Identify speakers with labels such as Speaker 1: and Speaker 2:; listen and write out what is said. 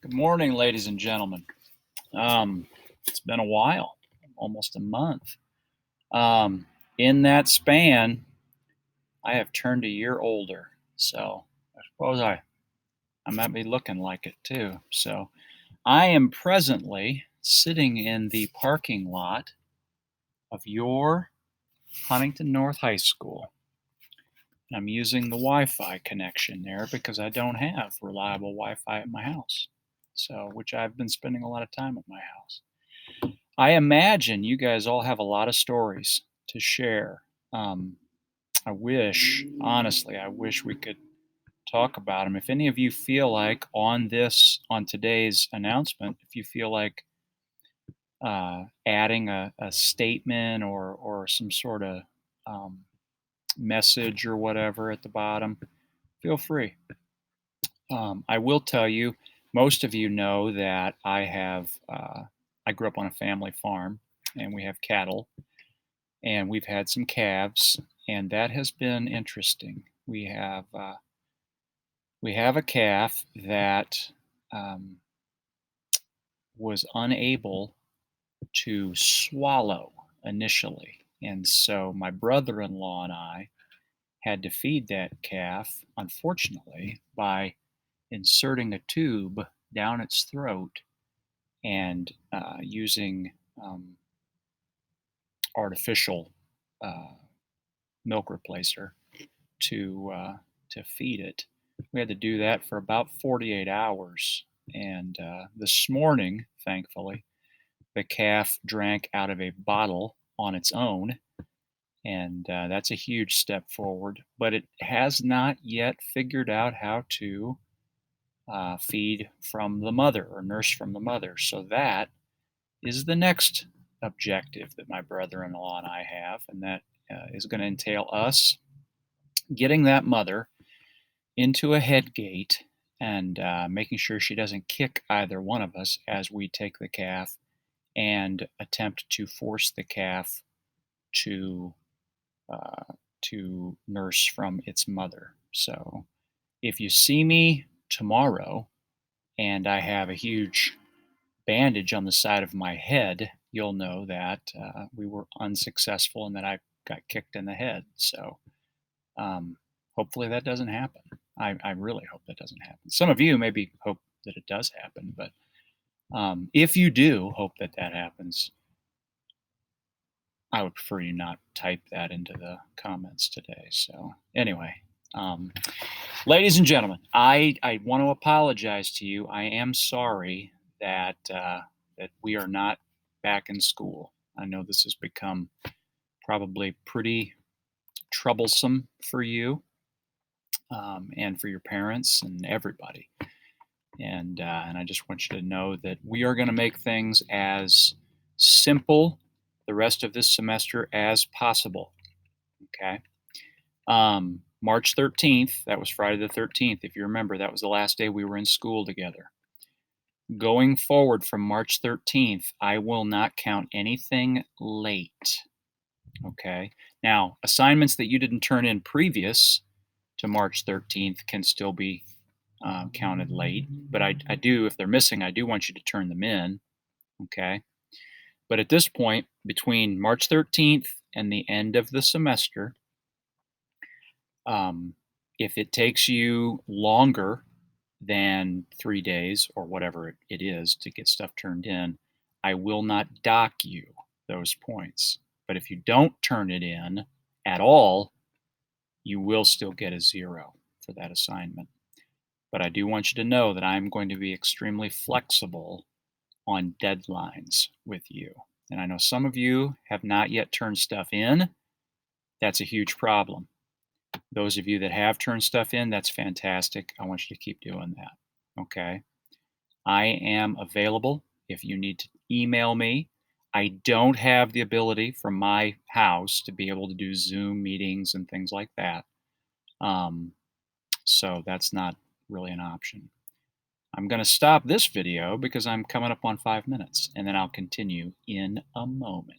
Speaker 1: Good morning, ladies and gentlemen. It's been a while, almost a month. In that span, I have turned a year older, so I suppose I might be looking like it too. So I am presently sitting in the parking lot of your Huntington North High School. I'm using the Wi-Fi connection there because I don't have reliable Wi-Fi at my house. Which I've been spending a lot of time at my house. I imagine you guys all have a lot of stories to share. Um, honestly, I wish we could talk about them. If any of you feel like on today's announcement, if you feel like adding a statement or some sort of um, message or whatever at the bottom, feel free. I will tell you, most of you know that I grew up on a family farm and we have cattle and we've had some calves and that has been interesting. We have a calf that um, was unable to swallow initially. And so my brother-in-law and I had to feed that calf, unfortunately, by inserting a tube down its throat and using artificial uh, milk replacer to feed it. We had to do that for about 48 hours. And this morning, thankfully, the calf drank out of a bottle on its own. And that's a huge step forward. But it has not yet figured out how to feed from the mother or nurse from the mother. So that is the next objective that my brother in law and I have. And that is going to entail us getting that mother into a head gate and making sure she doesn't kick either one of us as we take the calf and attempt to force the calf to to nurse from its mother. So if you see me tomorrow and I have a huge bandage on the side of my head, you'll know that we were unsuccessful and that I got kicked in the head. So hopefully that doesn't happen. I really hope that doesn't happen. Some of you maybe hope that it does happen, but if you do hope that that happens, I would prefer you not type that into the comments today. So anyway, um, ladies and gentlemen, I want to apologize to you. I am sorry that that we are not back in school. I know this has become probably pretty troublesome for you and for your parents and everybody. And I just want you to know that we are going to make things as simple the rest of this semester as possible. Okay. March 13th, that was Friday the 13th. If you remember, that was the last day we were in school together. Going forward from March 13th, I will not count anything late. Okay. Now, assignments that you didn't turn in previous to March 13th can still be counted late, but I do, if they're missing, I do want you to turn them in. Okay. But at this point, between March 13th and the end of the semester, if it takes you longer than 3 days or whatever it is to get stuff turned in, I will not dock you those points. But if you don't turn it in at all, you will still get a 0 for that assignment. But I do want you to know that I'm going to be extremely flexible on deadlines with you. And I know some of you have not yet turned stuff in. That's a huge problem. Those of you that have turned stuff in, that's fantastic. I want you to keep doing that. Okay. I am available if you need to email me. I don't have the ability from my house to be able to do Zoom meetings and things like that. So that's not really an option. I'm going to stop this video because I'm coming up on 5 minutes, and then I'll continue in a moment.